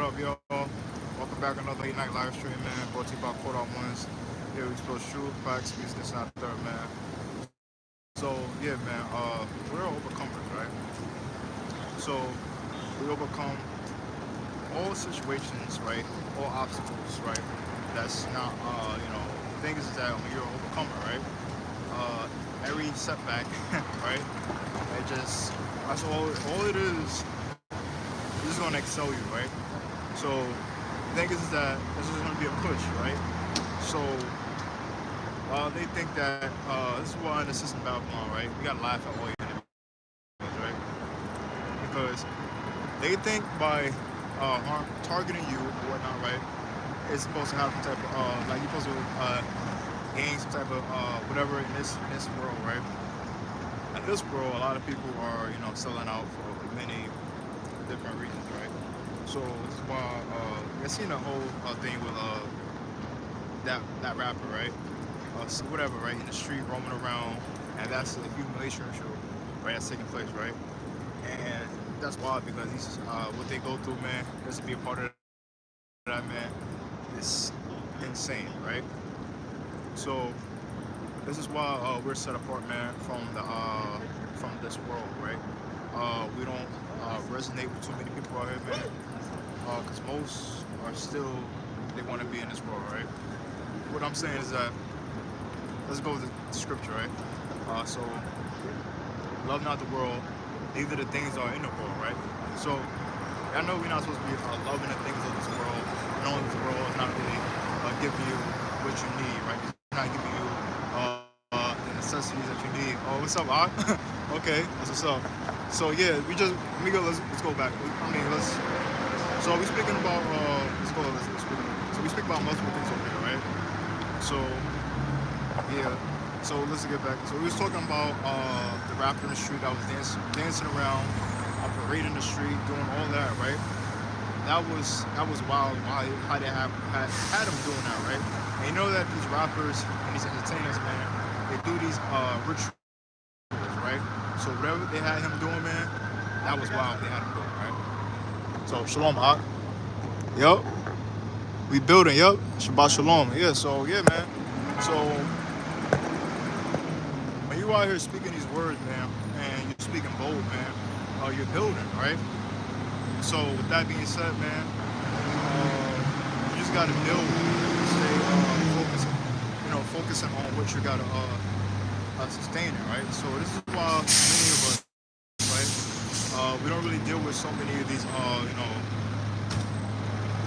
up, y'all? Welcome back to another late night live stream, man. Brought to you by Caught Out Ones. Here we expose truth, facts, music, this, not third, man. So, yeah, man, we're overcomers, right? So, we overcome all situations, right? All obstacles, right? That's not, the thing is that when you're an overcomer, right? Every setback, right? It just, that's all it is. It's just gonna excel you, right? So the thing is that this is gonna be a push, right? So they think that this is why in the system Babylon, right? We gotta laugh at all your enemies, right? Because they think by targeting you or whatnot, right? It's supposed to have some type of like you're supposed to gain some type of whatever in this world, right? In this world, a lot of people are selling out for many different reasons, right? So this is why I seen the whole thing with that rapper, right? So whatever, right? In the street, roaming around, and that's the humiliation show, right? That's taking place, right? And that's wild because these what they go through, man. Just to be a part of that, man, is insane, right? So this is why we're set apart, man, from this world, right? We don't resonate with too many people out here, man, because most are still they want to be in this world, right? What I'm saying is that let's go with the scripture, right? So love not the world, neither the things that are in the world, right? So I know we're not supposed to be loving the things of this world, knowing this world is not really giving you what you need, right? It's not giving you the necessities that you need. Oh, what's up, Art? Okay, that's what's up. So yeah, let me go. Let's go back. I mean, let's. So we speaking about let's speak. So we speak about multiple things over here, right? So yeah. So let's get back. So we was talking about the rapper in the street that was dancing around, parading the street, doing all that, right? That was wild. How they had them doing that, right? And you know that these rappers and these entertainers, man, they do these rituals, right? So whatever they had him doing, man, that was wild. They had him doing, right? So shalom, Ak. Yup. We building. Yup. Shabbat shalom. Yeah. So yeah, man. So when you out here speaking these words, man, and you're speaking bold, man, you're building, right? So with that being said, man, you just gotta build, stay focusing, focusing on what you gotta sustain it, right? So this is why many of us, right, we don't really deal with so many of these, the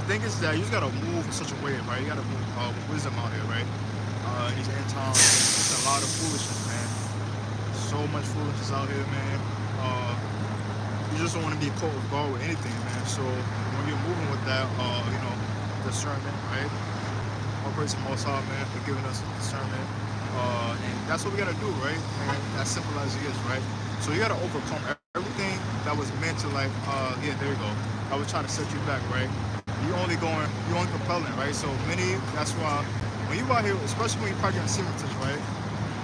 thing is that you just gotta move in such a way, right? You gotta move with wisdom out here, right? In these end times, there's a lot of foolishness, man. So much foolishness out here, man. You just don't want to be caught with guard with anything, man. So when you're moving with that, discernment, right? All praise to Most High, man, for giving us discernment. And that's what we gotta do, right? And as simple as it is, right? So you gotta overcome everything that was meant to yeah, there you go. I was trying to set you back, right? You're only propelling, right? So that's why when you out here, especially when you're practicing seamless, right?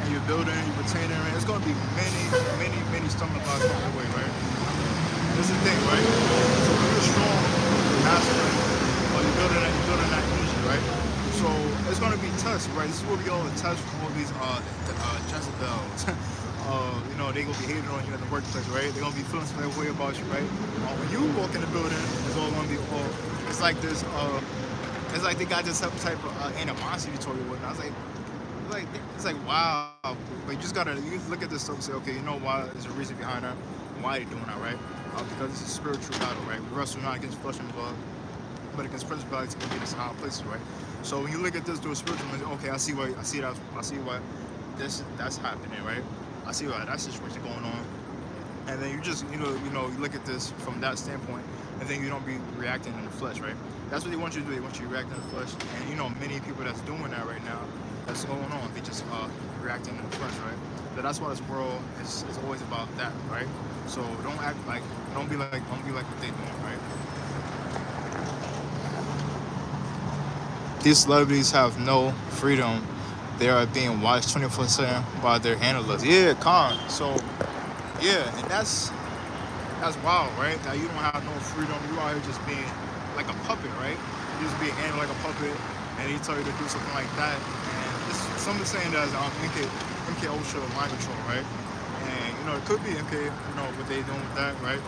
And you're building, you're retaining, right? It's gonna be many stumbling blocks along the way, right? This is the thing, right? So when you're strong, masculine, you're building that energy, right? So it's gonna be tests, right? This is what we all test from all these Jezebels. They gonna be hating on you at the workplace, right? They're gonna be feeling some way about you, right? When you walk in the building, it's all gonna be all. It's like this. It's like they got this type of animosity toward you. And I was like, it's like wow. But you look at this stuff and say, okay, you know why? There's a reason behind that. Why are they doing that, right? Because it's a spiritual battle, right? We wrestle not against flesh and blood, but against principalities and against high places, right? So when you look at this through a spiritual lens, okay, I see why that's happening, right? I see why that situation going on, and then you just you look at this from that standpoint, and then you don't be reacting in the flesh, right? That's what they want you to do. They want you to react in the flesh, and many people that's doing that right now, that's going on. They just reacting in the flesh, right? But that's why this world is always about that, right? So don't be like what they doing, right? These celebrities have no freedom. They are being watched 24/7 by their handlers. Yeah, con. So yeah, and that's wild, right? That you don't have no freedom. You out here just being like a puppet. puppet, right? You just be handled like a puppet, and he tell you to do something like that. And this, some are saying that as MK Ultra mind control, right? And it could be MK, what they doing with that, right?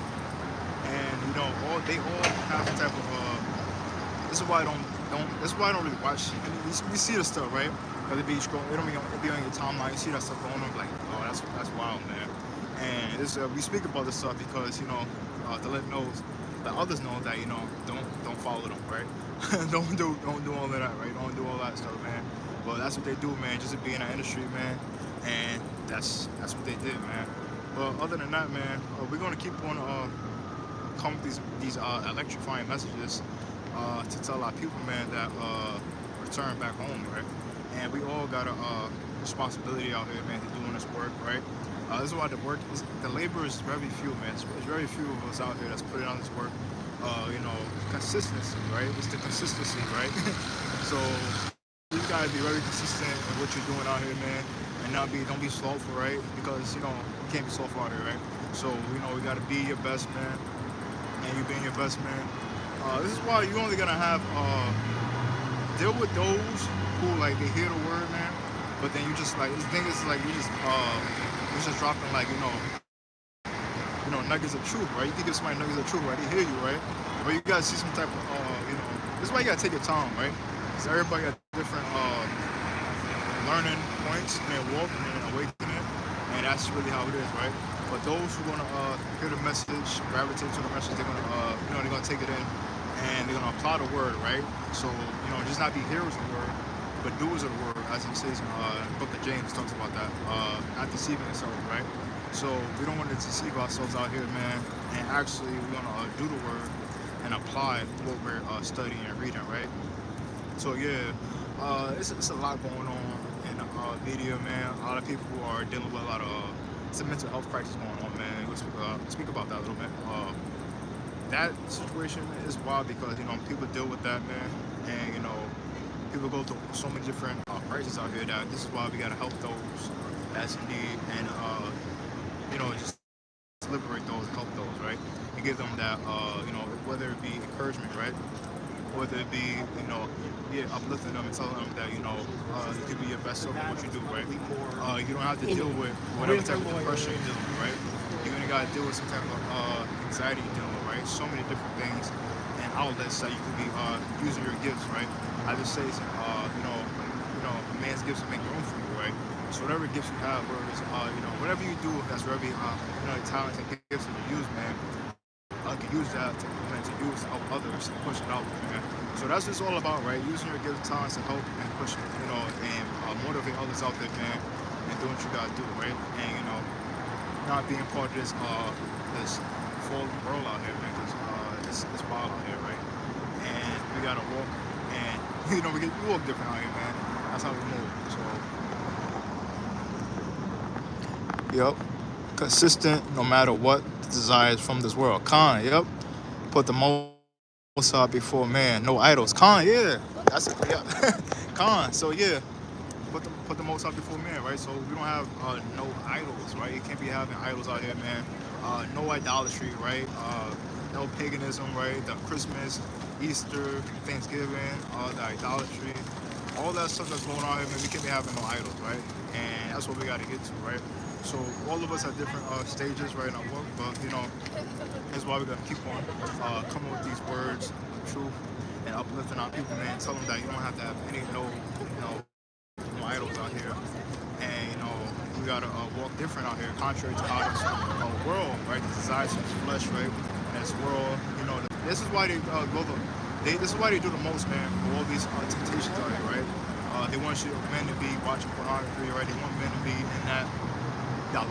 And all they all have some type of this is why I don't. This is why I don't really watch. I mean, we see the stuff, right? But it be scroll. It don't be on your timeline. You see that stuff going on, like, oh, that's wild, man. And this we speak about this stuff because to let others know that don't follow them, right? don't do all of that, right? Don't do all that stuff, man. But that's what they do, man. Just to be in the industry, man. And that's what they did, man. But other than that, man, we're gonna keep on come with these electrifying messages to tell our people, man, that return back home, right? And we all got a responsibility out here, man, to doing this work, right? This is why the labor is very few, man. It's very few of us out here that's putting on this work. Consistency, right? It's the consistency, right? So you gotta be very consistent in what you're doing out here, man, and don't be slothful, right? Because you can't be slothful out here, right? So we gotta be your best, man, and you being your best, man. This is why you're only gonna have deal with those who like they hear the word, man, but then you just like the thing is like you just dropping like nuggets of truth, right? You can give somebody nuggets of truth, right? They hear you, right? But you gotta see some type of this is why you gotta take your time, right? Because everybody got different learning points in their walk and their awakening, and that's really how it is, right? But those who wanna hear the message, gravitate to the message, they're gonna they're gonna take it in and they're gonna apply the word, right? So just not be hearers of the word, but doers of the word, as it says in the book of James talks about that, not deceiving yourself, right? So we don't want to deceive ourselves out here, man, and actually we want to do the word and apply what we're studying and reading, right? So yeah, it's a lot going on in the media, man. A lot of people are dealing with a lot of it's a mental health crisis going on, man. We'll speak about that a little bit. That situation is wild because people deal with that, man, and people go through so many different crises out here that this is why we gotta help those that's in need and just liberate those, help those, right, and give them that whether it be encouragement, right, whether it be uplifting them and telling them that you can be your best self in what you do, right. You don't have to deal with whatever type of depression you're dealing with, right. You're gonna gotta deal with some type of anxiety you're dealing with, right. So many different things and outlets that you could be using your gifts, right. I just say a man's gifts will make room for you, right. So whatever gifts you have, whatever you do that's very talents and gifts that you use, man, you can use that to use to help others and push it out, man. So that's what it's all about, right? Using your gifts, talents to help and push it, and motivate others out there, man, and doing what you gotta do, right? And not being part of this fallen world out here, man, because it's wild out here, right? And we gotta walk, and we walk different out here, man. That's how we move. So. Yep. Consistent no matter what the desires from this world. Khan, yep. Put the Most High before man. No idols. Khan, yeah. That's it. Yeah. Khan. So yeah. Put the Most High before man, right? So we don't have no idols, right? You can't be having idols out here, man. No idolatry, right? No paganism, right? The Christmas, Easter, Thanksgiving, the idolatry. All that stuff that's going on here, man, we can't be having no idols, right? And that's what we got to get to, right? So all of us have different stages right in our work, but that's why we gotta keep on coming with these words of truth and uplifting our people, man. Tell them that you don't have to have no idols out here, and we gotta walk different out here, contrary to how this world, right? The desires of this flesh, right? And this world, this is why they this is why they do the most, man. For all these temptations out here, right? They want men to be watching pornography, right? They want men to be in that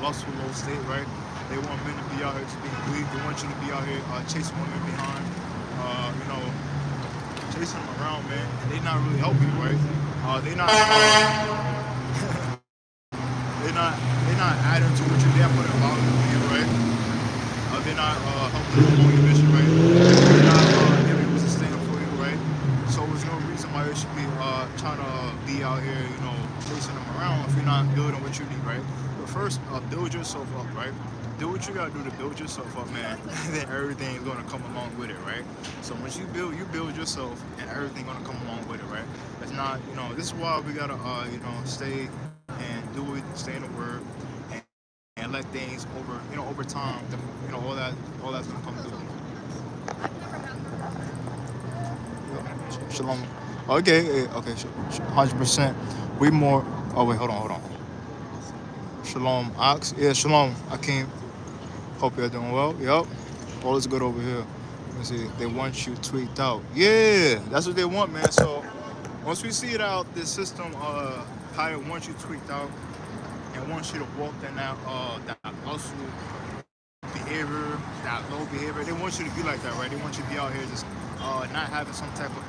lustful low state, right? They want men to be out here just being weak. They want you to be out here chasing women behind, chasing them around, man. And they're not really helping you, right? They're not adding to what you're there putting about you, right? They're not helping you along your mission, right? They're not giving you what's sustainable for you, right? So there's no reason why you should be trying to be out here, chasing them around if you're not building what you need, right? But first, build yourself up, right? Do what you gotta do to build yourself up, man. Then everything is gonna come along with it, right? So once you build yourself, and everything gonna come along with it, right? It's not, this is why we gotta, stay and do it, stay in the word, and let things over time, all that's gonna come through. Shalom. Okay, okay, 100%. We more. Oh wait, hold on. Shalom, Ox. Yeah, shalom. Akeem. Hope you're doing well. Yep. All is good over here. Let me see. They want you tweaked out. Yeah, that's what they want, man. So once we see it out, this system, how it wants you tweaked out and wants you to walk in that muscle behavior, that low behavior. They want you to be like that, right? They want you to be out here just not having some type of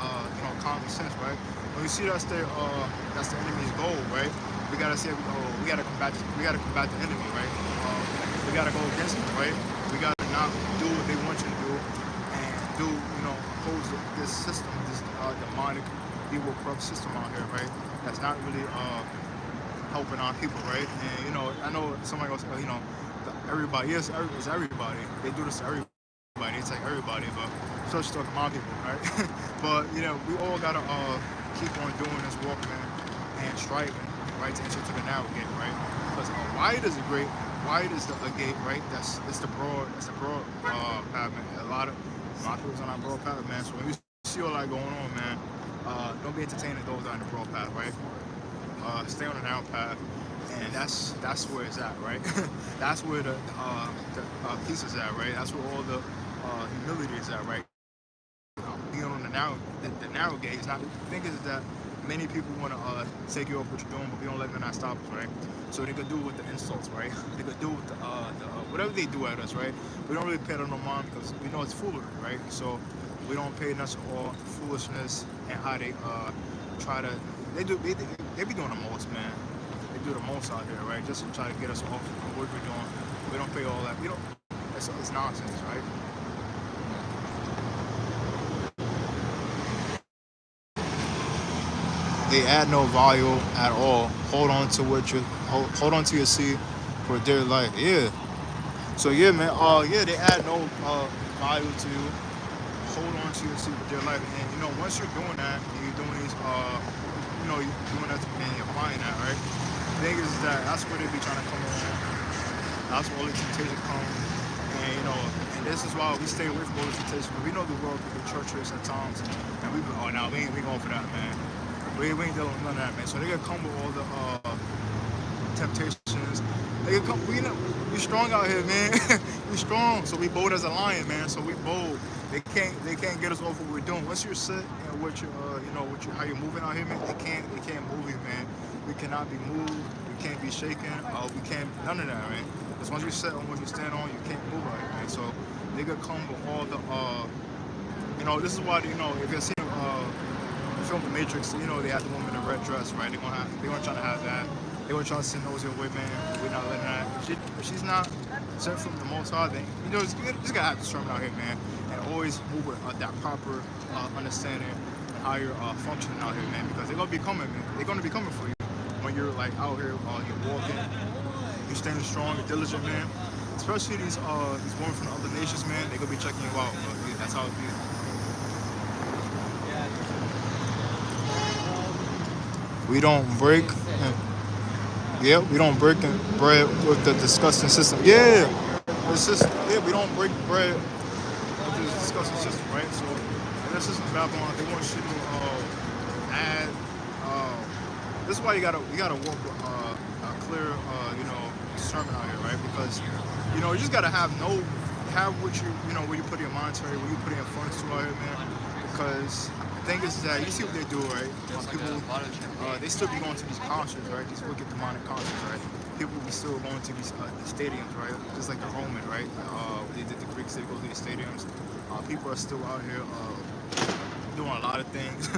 common sense, right? When we see that's the enemy's goal, right? We gotta say, we gotta combat the enemy, right? We gotta go against them, right? We gotta not do what they want you to do, and oppose this system, this demonic, evil, corrupt system out here, right? That's not really helping our people, right? And I know somebody else, everybody, yes, it's everybody. They do this to everybody. It's like everybody, but especially talking my people, right? But we all gotta keep on doing this walk, man, and striving, right, to enter to the narrow gate, right? Because wide is a gate, right? It's the broad path, man. A lot of people's on our broad path, man. So when you see all that going on, man, don't be entertaining those on the broad path, right? Stay on the narrow path, and that's where it's at, right? That's where the peace is at, right? That's where all the humility is at, right? Being on the narrow gate is not. The thing is that many people want to take you off what you're doing, but we don't let them not stop us, right? So they could do with the insults, right? They could do with the whatever they do at us, right? We don't really pay them no mind because we know it's foolery, right? So we don't pay much all foolishness and how they try to. They be doing the most, man. They do the most out here, right? Just to try to get us off of what we're doing. We don't pay all that. We don't. It's nonsense, right? They add no value at all. Hold on to hold on to your seed for dear life. Yeah. So yeah, man. Yeah, they add no value to you. Hold on to your seed for dear life, and once you're doing that, and you're doing these, you're doing that, and you're applying that, right? The thing is that that's where they be trying to come on. That's where all the temptation comes, and this is why we stay away from all the temptation. Because we know the world can be treacherous at times, and we be, oh, no, we ain't going for that, man. We ain't dealing with none of that, man. So they gonna come with all the temptations. They can come. We strong out here, man. We strong. So we bold as a lion, man. So we bold. They can't get us off what we're doing. Once you're set and how you're moving out here, man. They can't move you, man. We cannot be moved. We can't be shaken. We can't none of that, man. Because once you're set on what you stand on, you can't move out here, man. So they gonna come with all the this is why if you're seeing film The Matrix, they had the woman in a red dress, right? They weren't trying to have that. They weren't trying to send those away, man. We're not letting that. If she's not sent from the Most High, then you just gotta have discernment out here, man, and always move with that proper understanding and how you're functioning out here, man, because they're gonna be coming, man. They're gonna be coming for you when you're like out here, you're walking, you're standing strong, you're diligent, man. Especially these women from the other nations, man. They're gonna be checking you out. But that's how it be. We don't break. Yeah, we don't break bread with the disgusting system. Yeah, we don't break bread with the disgusting system, right? So, and this system Babylon, they want you to add. This is why you gotta work with a clear, discernment out here, right? Because you just gotta have what where you put your monetary, where you put your funds to out here, man. Because the thing is that you see what they do, right? People, they still be going to these concerts, right? These wicked demonic concerts, right? People be still going to these stadiums, right? Just like the Roman, right? They did the Greeks, they go to these stadiums. People are still out here doing a lot of things,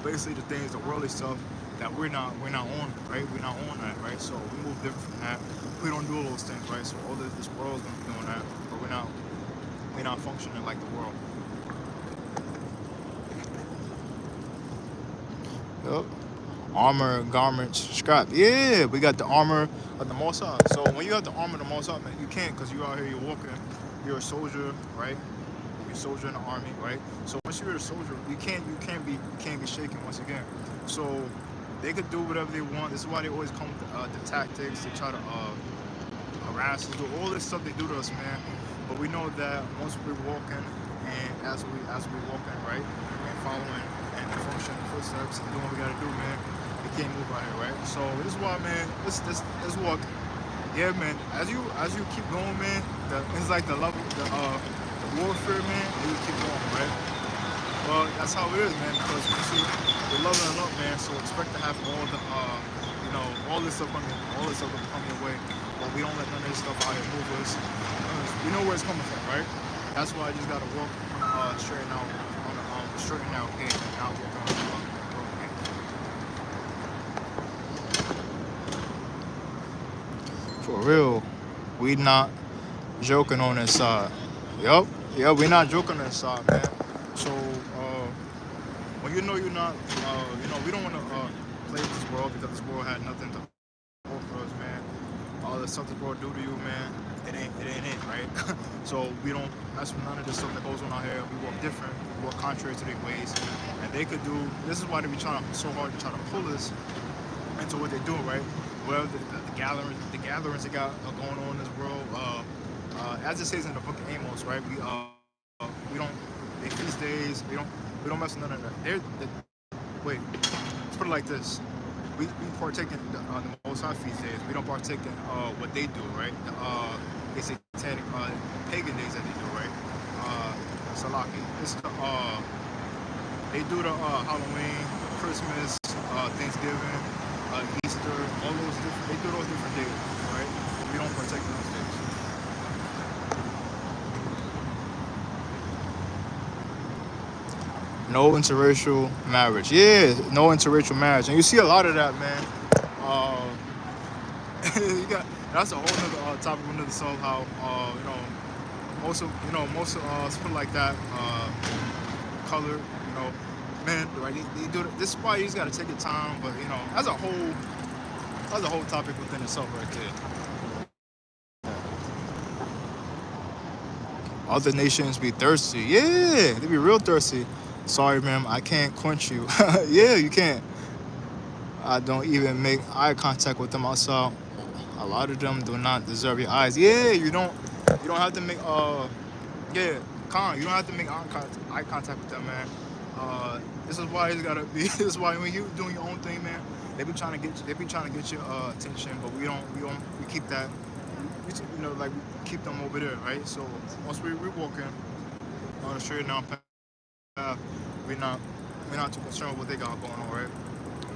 basically the things, the worldly stuff that we're not on, right? We're not on that, right? So we move different from that. We don't do all those things, right? So all this world's gonna be doing that, but we're not functioning like the world. Yep. armor, garments, scrap. Yeah, we got the armor of the Mossad. So when you have the armor of the Mossad, man, you can't because you out here, you're walking, you're a soldier, right? You're a soldier in the army, right? So once you're a soldier, you can't be shaken once again. So they could do whatever they want. This is why they always come with the tactics. They try to harass us, do all this stuff they do to us, man. But we know that once we're walking and as we walking, right, and following and functioning footsteps and doing what we gotta do, man, we can't move out here, right? So this is why, man. Let's walk. Yeah, man. As you keep going, man, it's like the level, the warfare, man. And you keep going, right? Well, that's how it is, man. Because you see, we're leveling up, man. So expect to have all the, all this stuff all this stuff will come your way. But we don't let none of this stuff out here move us. We know where it's coming from, right? That's why I just gotta walk straighten out on the straighten out game and not walk on the road game. For real, we not joking on this side. Yup, yeah, we not joking on this side, man. So when you know you're not, we don't want to play with this world because this world had nothing to offer us, man. All the stuff this world do to you, man, it ain't it, right? So we don't mess with none of the stuff that goes on out here. We walk different, we walk contrary to their ways, and they could do. This is why they be trying so hard to try to pull us into what they do, right? Well, the gatherings they got going on in this world. As it says in the book of Amos, right? We don't they feast days. We don't mess with none of that. Wait, let's put it like this. We partake in the Most High feast days. We don't partake in what they do, right? They satanic pagan days that they do, right? Salaki. It's they do the Halloween, Christmas, Thanksgiving, Easter, all those different. They do those different days, right? We don't partake in those days. No interracial marriage. Yeah, no interracial marriage, and you see a lot of that, man. Uh, you got that's a whole other topic, another soul. How most of let's put it like that. Color, men, right? They do this. Is why you just got to take your time, but that's a whole topic within itself, right there. Other nations be thirsty. Yeah, they be real thirsty. Sorry, ma'am, I can't quench you. Yeah, you can't. I don't even make eye contact with them outside. A lot of them do not deserve your eyes. Yeah, you don't have to make yeah, you don't have to make eye contact with them, man. This is why it's gotta be. This is why when you doing your own thing, man, they be trying to get your attention, but we keep that. Like we keep them over there, right? So once we're walking on the straight and down path, we're not too concerned with what they got going on, right?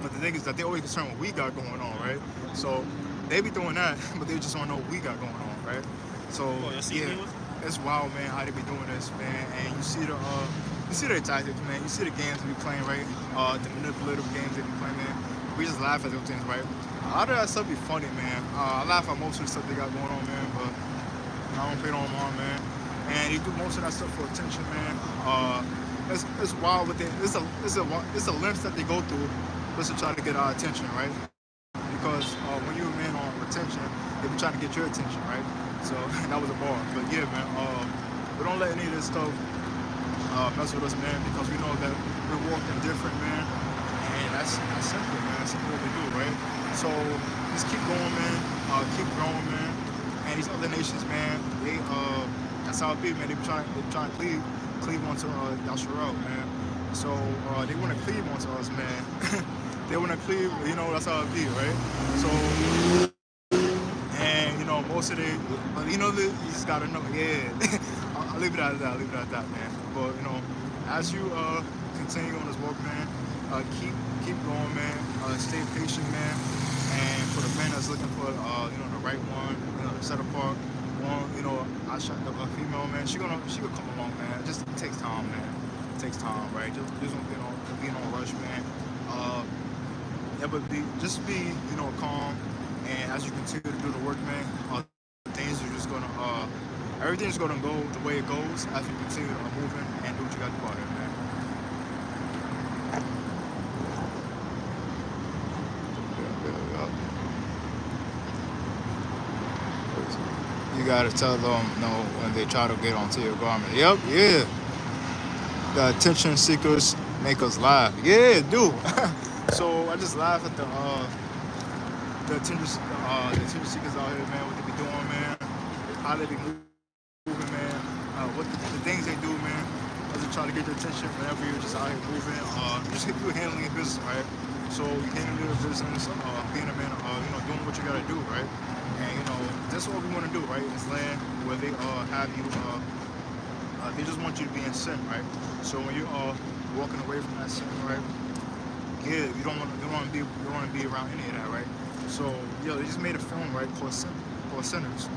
But the thing is that they always concerned with what we got going on, right? So they be doing that, but they just don't know what we got going on, right? So yeah, it's wild, man, how they be doing this, man. And you see their tactics, man. You see the games they be playing, right? The manipulative games they be playing, man. We just laugh at those things, right? A lot of that stuff be funny, man. I laugh at most of the stuff they got going on, man, but I don't pay no mind, man. And they do most of that stuff for attention, man. It's wild with it. It's a length that they go through just to try to get our attention, right? Because when you're a man on retention, they be trying to get your attention, right? So that was a bar. But yeah, man, we don't let any of this stuff mess with us, man, because we know that we're walking different, man. And that's simple, man. That's simple what we do, right? So just keep going, man. Keep growing, man. And these other nations, man, that's how it be, man. They trying to cleave onto Yasharel, man. So they want to cleave onto us, man. They want to cleave, that's how it be, right? So, and most of but you just gotta know, yeah. I'll leave it at that, man. But as you continue on this walk, man, keep going, man. Stay patient, man. And for the man that's looking for the right one, the set apart one, I shot the female, man. She gonna come along, man. Just takes time, man. It takes time, right? Just don't be no rush, man. Yeah, but just be calm, and as you continue to do the work, man, things are just everything's gonna go the way it goes as you continue moving and do what you got to do out here, man. gotta tell them no when they try to get onto your garment. Yep, yeah. The attention seekers make us laugh. Yeah, do. So I just laugh at the attention seekers out here, man. What they be doing, man. How they be moving, man. What the things they do, man. As they try to get your attention whenever you're just out here moving. Just you handling your business, right? So you handling your business, being a man, doing what you gotta do, right? And that's what we want to do, right? In this land where they have you, they just want you to be in sin, right? So when you're walking away from that sin, right? Yeah, you don't want to be around any of that, right? So they just made a film, right, called Sinners.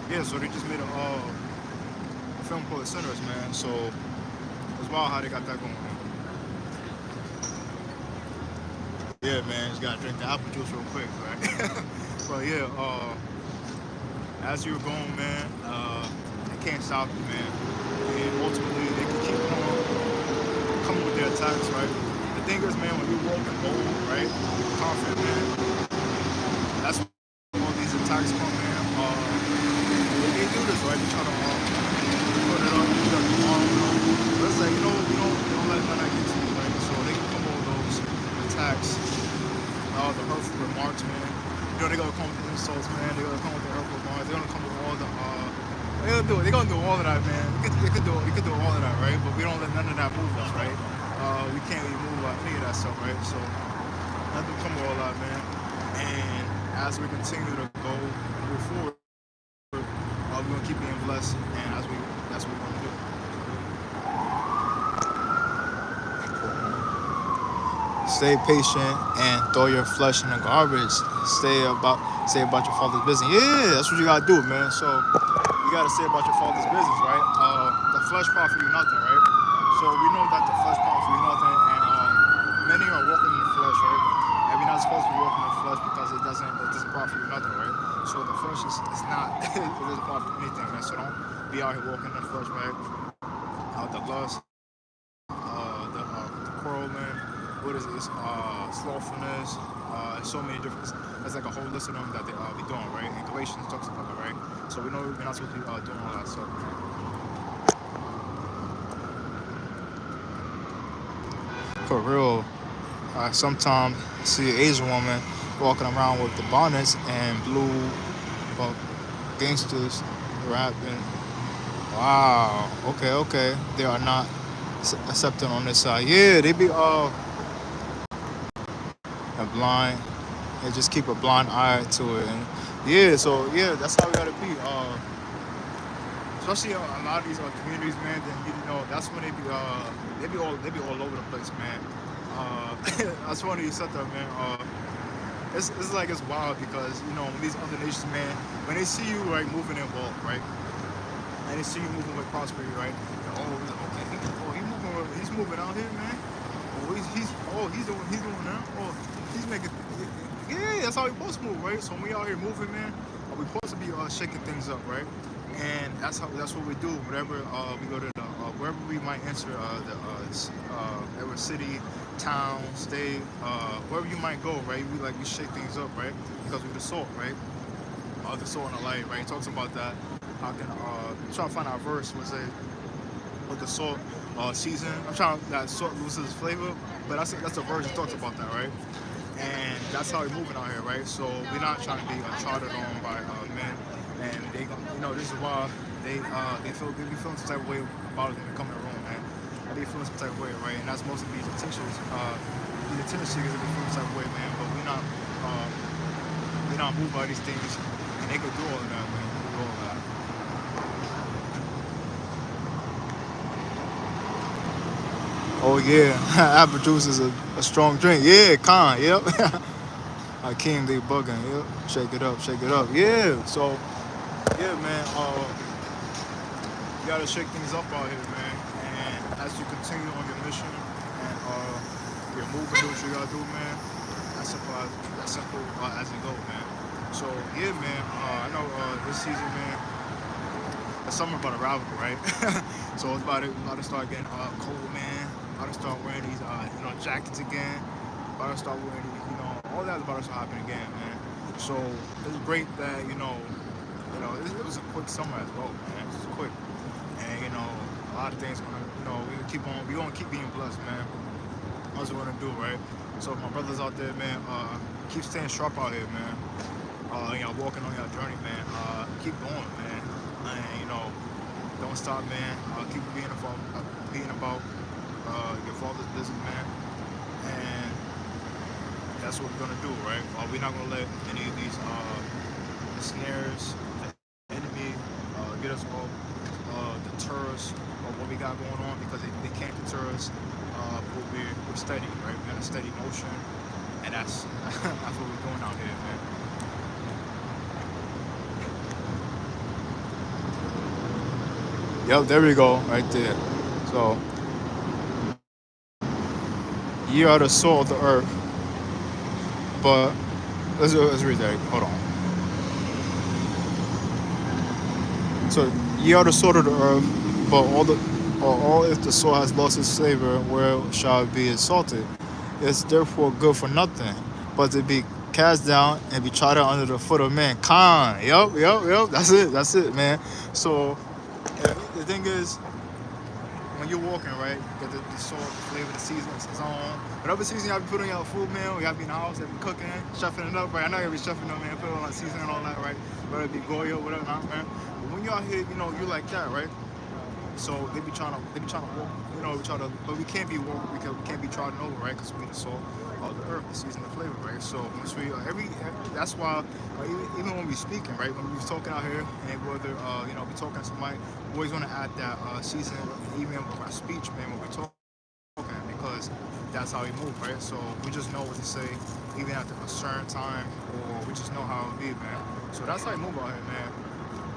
Yeah, so they just made a film called Sinners, man. So it's wild how they got that going on. Yeah, man, just gotta drink the apple juice real quick, right? But yeah, as you were going, man, they can't stop you, man. And ultimately, they can keep coming with their attacks, right? The thing is, man, when you're walking bold, right, confident, man, that's when all these attacks come, man. They do this, right? They try to put it up, put up your arm, but it's like, you don't let that get to you, right? So they can come over those attacks, the hurtful remarks, man. They're gonna come with the insults, man. They're gonna come with the hurtful remarks. They're gonna come with all the they're gonna do all of that, man. You could do all of that, right? But we don't let none of that move us, right? We can't really move any of that stuff, right? So let them come with all that, man. And as we continue to go and move forward, we're gonna keep being blessed, and that's what we're gonna do. Stay patient and throw your flesh in the garbage. Say about your father's business. Yeah, that's what you gotta do, man. So you gotta say about your father's business, right? The flesh profit you nothing, right? So we know that the flesh profit you nothing, and many are walking in the flesh, right? And we're not supposed to be walking in the flesh because it doesn't profit you nothing, right? So the flesh is not it doesn't profit anything, man. So don't be out here walking in the flesh, right? The lust, the quarreling, what is this? Slothfulness, so many different. There's like a whole list of them that they be doing, right? And Galatians talks about it, right? So we know we're not supposed to be doing all that stuff. For real, I sometimes see an Asian woman walking around with the bonnets and blue gangsters rapping. Wow. Okay. They are not accepting on this side. Yeah, they be blind. They just keep a blind eye to it. And yeah, so yeah, that's how we gotta be. Especially a lot of these communities, man. Then that's when they be all over the place, man. That's funny you said that, man. It's like it's wild because when these other nations, man, when they see you right moving in bulk, right, and they see you moving with prosperity, right, he's moving out here, man. He's doing that. He's making. Yeah, that's how we supposed to move, right? So when we out here moving, man, we supposed to be shaking things up, right? And that's what we do. Whenever we go to wherever we might enter every city, town, state, wherever you might go, right? We shake things up, right? Because we're the salt, right? The salt and the light, right? It talks about that. How can try to find our verse was it with the salt season. I'm trying that salt loses flavor, but that's a verse that talks about that, right? And that's how we're moving out here, right? So we're not trying to be charted on by men, and they, this is why they be feeling some type of way about it when they come in the room, man. They feeling some type of way, right? And that's most of these attention seekers that be feeling some type of way, man. But we're not moved by these things, and they could do all of that, man. Do all of that. Oh yeah, apple juice is a strong drink. Yeah, yep. Hakeem, they bugging. Yep. Shake it up. Yeah. So, yeah, man. You gotta shake things up out here, man. And as you continue on your mission and you're moving, do what you gotta do, man. That's simple as it go, man. So yeah, man. I know this season, man. The summer about to arrive, right? So it's about to start getting cold, man. about to start wearing these, jackets again. About to start wearing these, all that's about to start happening again, man. So it's great that it was a quick summer as well, man. It's quick, and a lot of things gonna, we gonna keep being blessed, man. That's what we're gonna do, right? So my brothers out there, man, keep staying sharp out here, man. Walking on your journey, man. Keep going, man. And don't stop, man. Keep being about your father's business, man. And that's what we're gonna do, right? We're not gonna let any of these snares, the enemy, get us off, deter us of what we got going on, because they can't deter us. But we're steady, right? We're in a steady motion, and that's that's what we're doing out here, man. Yep, there we go, right there. So, ye are the salt of the earth, but let's read that. Hold on. So, ye are the salt of the earth, but all if the salt has lost its flavor, where shall it be exalted? It's therefore good for nothing, but to be cast down and be trodden under the foot of mankind. Yup. That's it, man. So, the thing is, when you're walking, right, you get the salt, the flavor, the season, it's on. Whatever season y'all be putting on your food, man, we gotta be in the house, y'all be cooking, chefing it up, right? I know y'all be chefing up, man, put it on like seasoning and all that, right? Whether it be Goya, whatever, man. But when y'all here, you like that, right? So they be trying to walk, but we can't be walking because we can't be trodden over, right? Because we the salt of the earth, the season, the flavor, right? So once we that's why even when we speaking, right? When we was talking out here, and whether we talking to somebody, we always want to add that season, even with our speech, man, when we talking, because that's how we move, right? So we just know what to say, even at a certain time, or we just know how it be, man. So that's how we move out here, man.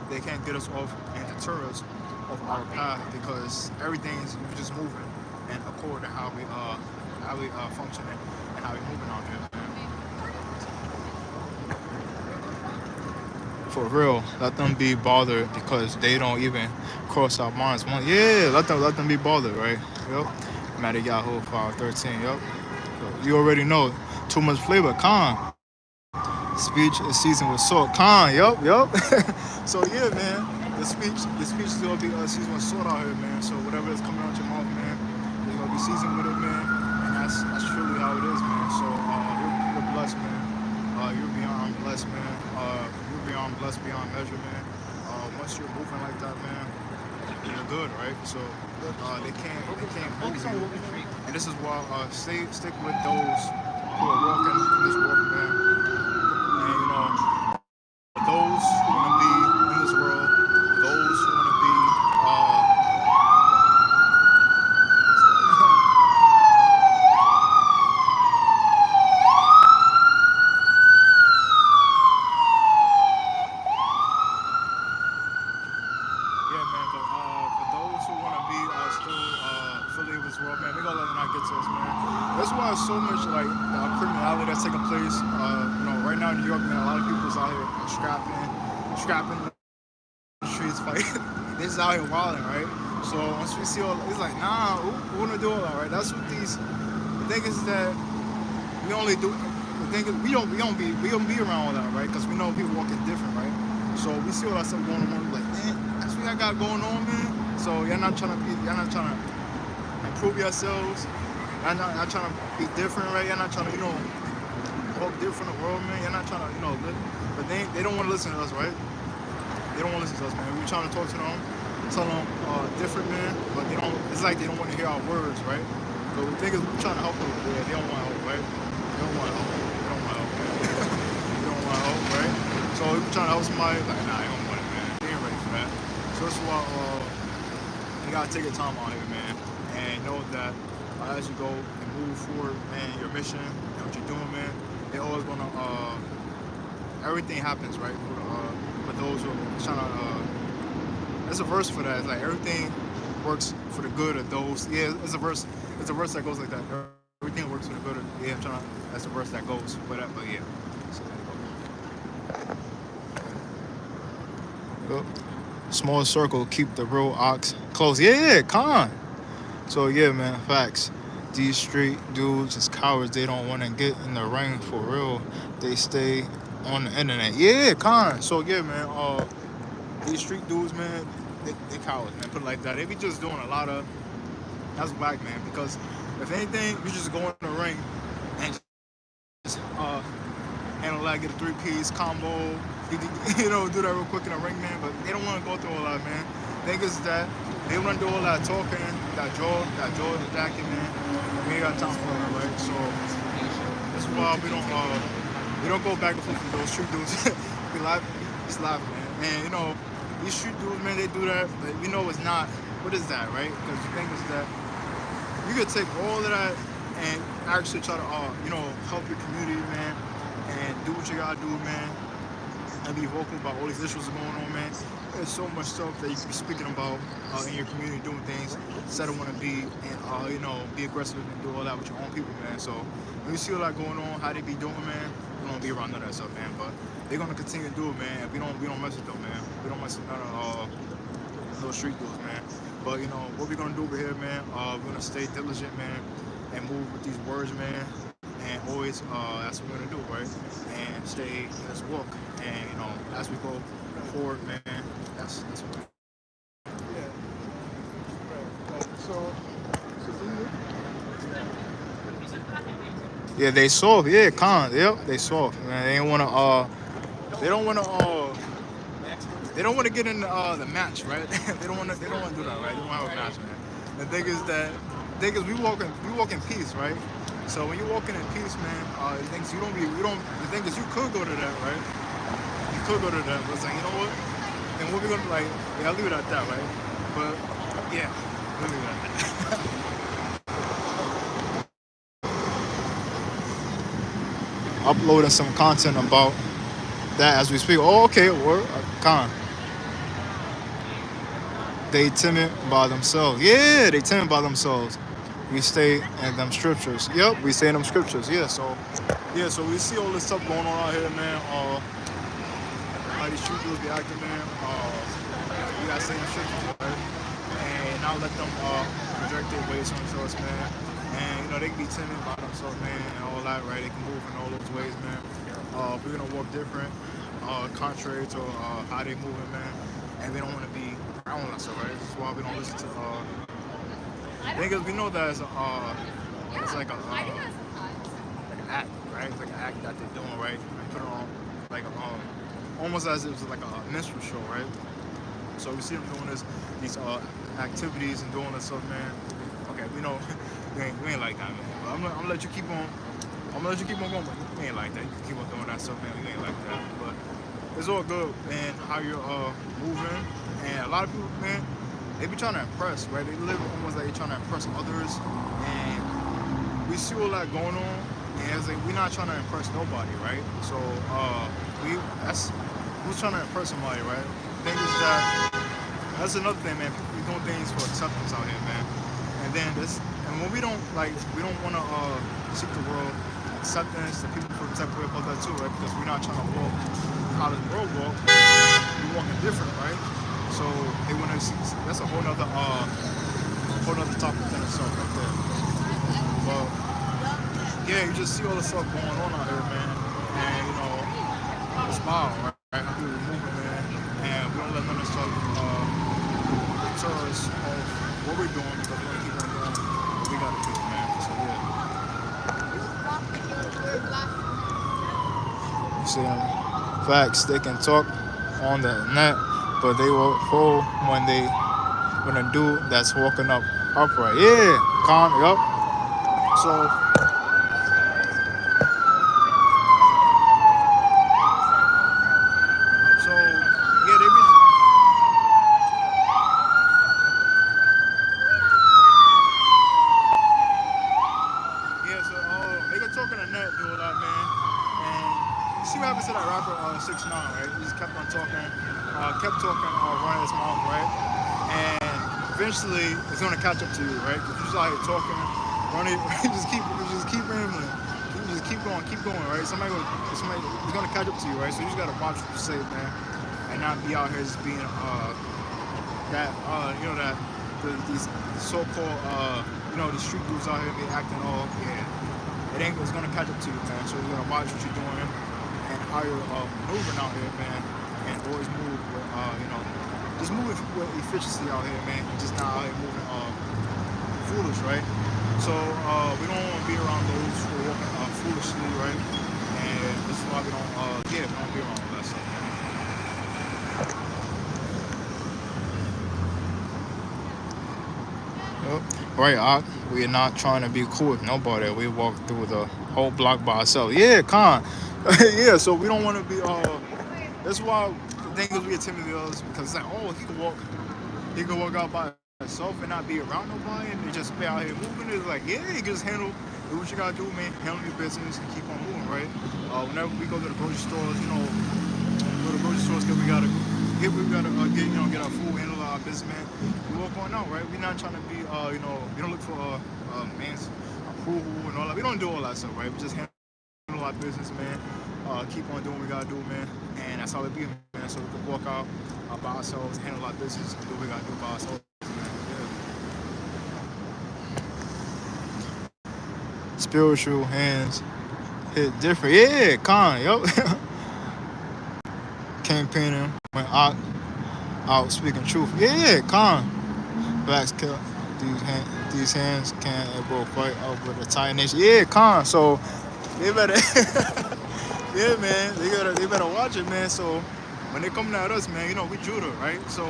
They can't get us off and deter us of our path, because everything's just moving and according to how we functioning and how we moving out here, man. For real, let them be bothered, because they don't even cross our minds. Let them be bothered, right? Yep. Matty Yahoo 513. Yep. So you already know. Too much flavor. Con. Speech is seasoned with salt. Con. Yup. So yeah, man. The speech is gonna be seasoned with salt out here, man. So whatever is coming out your mouth, man, it's gonna be seasoned with it, man. And that's truly how it is, man. So you're blessed, man. You're beyond blessed, man. You're beyond blessed, beyond measure, man. Once you're moving like that, man, you're good, right? So they can't move you. And this is why stick with those who are walking in this walk, man. And those who want to be in this world, those who want to be yeah, man. But for those who want to be still fully in this world, man, we gonna let it not get to us, man. That's why so much like criminality that's taking place. Right now in New York, man, a lot of people's out here scrapping the streets, fighting. They just out here wilding, right? So once we see all, it's like, nah, we wanna do all that, right? That's what these. The thing is that we only do. The thing is we don't be around all that, right? Because we know people walking different, right? So we see all that stuff going on. We're like, man, that's what y'all got going on, man. So y'all not trying to improve yourselves. Y'all not trying to be different, right? Y'all not trying to, walk different in the world, man. You're not trying to, live. But they don't want to listen to us, right? They don't want to listen to us, man. We're trying to talk to them, tell them different, man. But they don't. It's like they don't want to hear our words, right? But the thing is, we're trying to help them. Yeah, they don't want to help, right? They don't want to help. They don't want to help, man. They don't want to help, right? So we're trying to help somebody, like, nah, they don't want it, man. They ain't ready for that. So that's why you gotta take your time out here, man, and know that as you go and move forward, man, your mission and what you're doing, man. They're always gonna everything happens, right? For those who are trying to there's a verse for that. It's like everything works for the good of those. Yeah, it's a verse that goes like that. Everything works for the good of, yeah, that's a verse that goes for that, but yeah. So there you go. Small circle, keep the real ox close. Yeah, con. So yeah, man, facts. These street dudes is cowards. They don't want to get in the ring for real. They stay on the internet. Yeah, con. So yeah, man. These street dudes, man, they cowards, man. Put it like that. They be just doing a lot of. That's whack, man. Because if anything, you just go in the ring and just handle that, get a three-piece combo. Do that real quick in the ring, man. But they don't want to go through all that, man. Thing is that they want to do all that talking, that jaw attacking, man. We ain't got time for that, right? So that's why we don't go back and forth with those street dudes. We live, just laughing, man. And these street dudes, man, they do that, but we know it's not. What is that, right? Because the thing is that you could take all of that and actually try to, help your community, man, and do what you gotta do, man, and be vocal about all these issues that are going on, man. There's so much stuff that you can be speaking about in your community, doing things instead of want to be and be aggressive and do all that with your own people, man. So when you see all that going on, how they be doing, man, we don't be around none of that stuff, man. But they're gonna continue to do it, man. We don't mess with them, man. We don't mess with none of those street dudes, man. But what we're gonna do over here, man. We're gonna stay diligent, man, and move with these words, man. And always, that's what we're gonna do, right? And stay in this walk. And as we go forward, man, that's what. Yeah. Right. Yeah, they soft. Yeah, Yep, they soft, man. They don't wanna. They don't wanna. They don't want to get in the match, right? They don't want to. They don't want to do that, right? They don't have a match, man. The thing is that, we walk in peace, right? So when you're walking in peace, man, the things you don't be, you don't. The thing is, you could go to that, right? You could go to that, but it's like, you know what? And what we gonna like? Yeah, I'll leave it at that, right? But yeah, we'll leave it at that. Uploading some content about that as we speak. Oh, okay, or con. They timid by themselves. Yeah, they timid by themselves. We stay in them scriptures. Yep, we stay in them scriptures. So we see all this stuff going on out here, man. How these street dudes be acting, man. We gotta stay in the scriptures, right? And not let them project their ways onto us, man. And they can be timid by themselves, man, and all that, right? They can move in all those ways, man. We're gonna walk different, contrary to how they moving, man. And they don't want to be around us, right? This is why we don't listen to. Because we know that it's like an act, right? It's like an act that they're doing, right? They put it on like almost as if it was like a minstrel show, right? So we see them doing these activities and doing this stuff, man. Okay, we know we ain't like that, man. But I'm gonna let you keep on. I'm gonna let you keep on going, but we ain't like that. You can keep on doing that stuff, man. We ain't like that, but it's all good, man. How you're moving, and a lot of people, man, they be trying to impress, right? They live almost like they're trying to impress others, and we see all that going on, and it's like we're not trying to impress nobody, right? So who's trying to impress somebody, right? The thing is that's another thing, man. People be doing things for acceptance out here, man. And when we don't want to seek the world acceptance, the people feel type of way about that too, right? Because we're not trying to walk how the world walk. We're walking different, right? So they want to see. That's a whole nother topic in itself, right there. But yeah, you just see all the stuff going on out here, man, and smile, right? How people are moving, man, and we don't let none of this stuff deter us of what we're doing because we're gonna keep on doing what we gotta do, man. So yeah, you see, facts. They can talk on the net, but they will fall when a dude that's walking up upright. Yeah, calm, yup. So yeah, they be. Yeah, so they can talk on the net, do all that, man. And you see what happens to that rapper 6ix9ine, right? He just kept on talking, running his mouth, right? And eventually it's gonna catch up to you, right? Because you're just out here talking, running, just keep rambling. You just keep going, right? Somebody is gonna catch up to you, right? So you just gotta watch what you say, man, and not be out here just being that these so-called, these street dudes out here, they acting all, it's gonna catch up to you, man. So you gotta watch what you're doing and how you're maneuvering out here, man. And always move with, just move with efficiency out here, man. And just not out here moving foolish, right? So we don't want to be around those who are walking foolishly, right? And this is why we don't, we don't be around all that stuff, man. Right, we're not trying to be cool with nobody. We walk through the whole block by ourselves. Yeah, yeah, so we don't want to be, that's why the thing is we intimidate others, because it's like, oh, he can walk out by himself and not be around nobody and just be out here moving. It's like, yeah, you can just do what you gotta do, man. Handle your business and keep on moving, right? Whenever we go to the grocery stores, go to the grocery stores because we gotta get our food, handle our business, man. We walk on out, right? We're not trying to be, we don't look for man's approval and all that. We don't do all that stuff, right? We just handle our business, man. Keep on doing what we gotta do, man. And that's how it be, man. So we can walk out by ourselves, handle our business, and do what we gotta do by ourselves. Spiritual hands hit different. Yeah, yup. Campaigning when out speaking truth. Yeah, blacks kill. These hands can't both fight over the entire nation. Yeah, so they better yeah, man, they better watch it, man. So when they coming at us, man, we Judah, right? So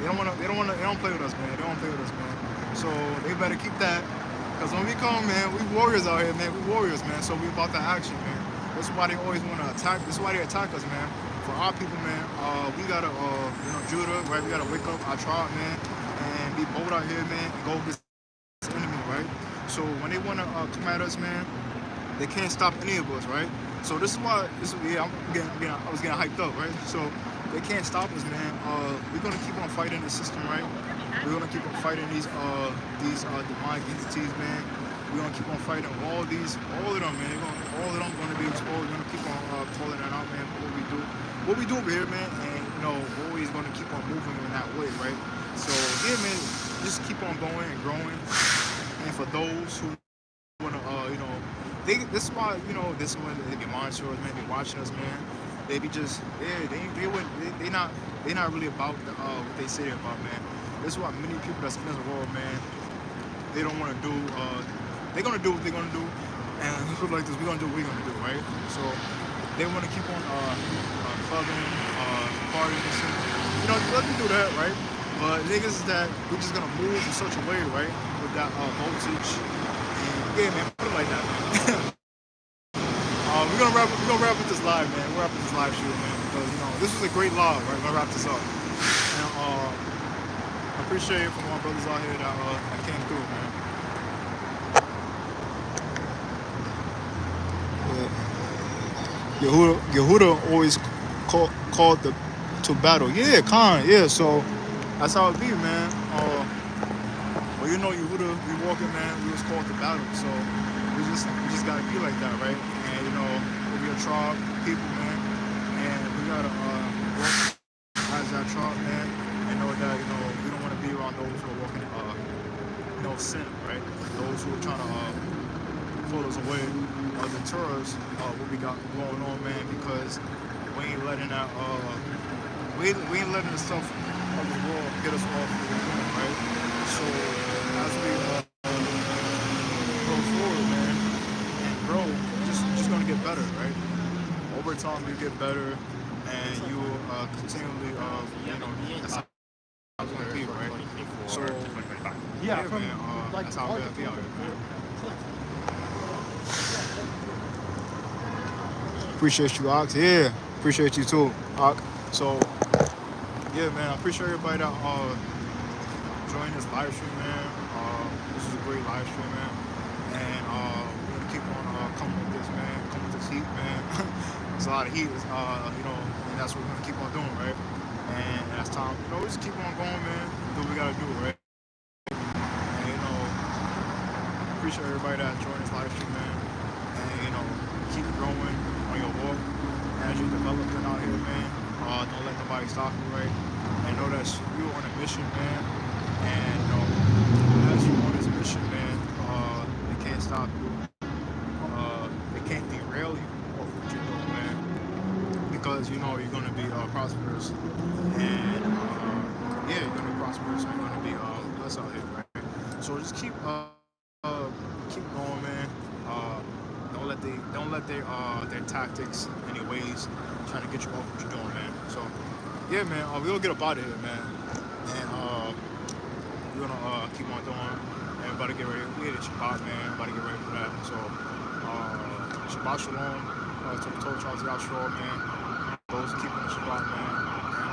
they don't play with us, man. They don't play with us, man. So they better keep that. Because when we come, man, we warriors out here, man. We warriors, man. So we about the action, man. That's why they always want to attack. That's why they attack us, man. For our people, man, we gotta, Judah, right? We gotta wake up our tribe, man, and be bold out here, man, and go against the enemy, right? So when they wanna come at us, man, they can't stop any of us, right? So this is why, I was getting hyped up, right? So they can't stop us, man. We're gonna keep on fighting the system, right? We're gonna keep on fighting these demonic entities, man. We're gonna keep on fighting all of them, man. All of them gonna be exposed. We're gonna keep on calling that out, man. What we do over here, man, and we're always gonna keep on moving in that way, right? So yeah, man, just keep on going and growing. And for those who wanna, this is why, this is when they be monitoring us, man. They watching us, man. They be just, they not really about what they say they're about, man. This is why many people that's in this world, man, they don't want to do, they're going to do what they're going to do, and people like this, we're going to do what we're going to do, right? So they want to keep on clubbing, partying and shit. Let them do that, right? But the thing is that we're just going to move in such a way, right, with that voltage. And yeah, man, put it like that, man. We're gonna wrap with this live, man. We're wrapping this live shoot, man, because this was a great live, right? We're gonna wrap this up. And I appreciate it from my brothers out here that came through, man. Yehuda always called to battle. Yeah, yeah. So that's how it be, man. Well, Yehuda, we walking, man. We was called to battle, so we just gotta be like that, right? And we're a tribe, people, man, and we gotta work as that tribe, man, and know that we don't want to be around those who are walking sin, right? Those who are trying to pull us away or deter us what we got going on, man, because we ain't letting that we ain't letting the stuff of the world get us off what we're doing, right? So as we go forward, man, and grow, just gonna get better, right? Over time, you get better, and you will continually, that's how it's gonna be, right? So yeah, man, that's how it's gonna be out here. Appreciate you, Ox. Yeah, appreciate you too, Ox. So yeah, man, I appreciate everybody that joined this live stream, man. This is a great live stream, man, and we're gonna keep on coming with this, man. Coming with this heat, man. There's a lot of heat, and that's what we're gonna keep on doing, right? And that's time, we just keep on going, man. Do what we gotta do, right? And appreciate everybody that joined this live stream, man. And keep growing on your walk as you're developing out here, man. Don't let nobody stop you, right? And know that you're on a mission, man. And as you on this mission, man, they can't stop you. They can't derail you of what you're doing, man, because you're gonna be prosperous, and yeah, you're gonna be prosperous, and you're gonna be blessed out here, right? So just keep going, man. Uh, don't let their tactics, anyways, trying to get you off what you're doing, man. So yeah, man, we'll get up out of here, man, and we're gonna keep on doing. And about to get ready. We hit a Shabbat, man. About to get ready for that. So Shabbat Shalom to the total Charles Yashua, man. Those keeping the Shabbat, man.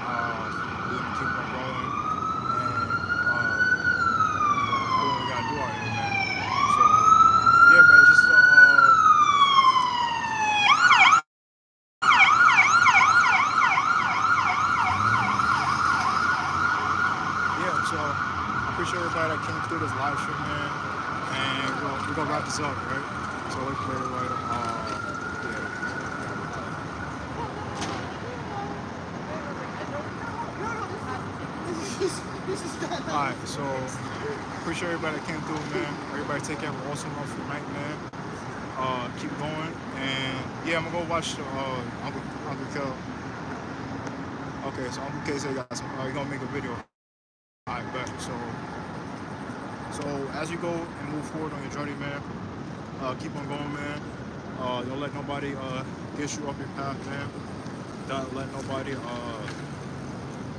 And we're gonna keep on going and do what we gotta do out here, man. So yeah, man. Just yeah. So I appreciate everybody that came through this live stream, man. And we're gonna wrap this up, right? So wait for everybody. Yeah. Alright, so appreciate everybody that came through, man. Everybody take care of an awesome wonderful night, man. Keep going, and yeah, I'm gonna go watch Uncle Kel. Okay, so Uncle K said he got some. He gonna make a video. Alright, bet. So as you go and move forward on your journey, man, keep on going, man. Don't let nobody get you off your path, man. Don't let nobody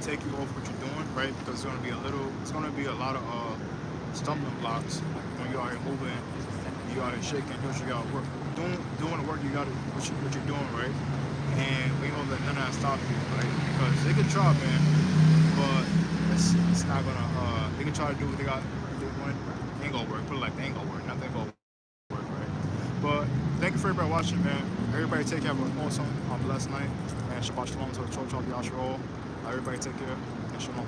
take you off what you're doing, right? Because it's gonna be a lot of stumbling blocks when you are here moving, you are shaking, doing what you got work, doing the work you got, what you're doing, right? And we know that none of that stop you, right? Because they can try, man, but it's not gonna. They can try to do what they got, what they want. It ain't gonna work. Put it like they ain't gonna work. Nothing gonna work, right? But thank you for everybody watching, man. Everybody take care of an awesome, blessed night, and Shabbat Shalom to the Church of Yashua. Everybody take care and Shalom.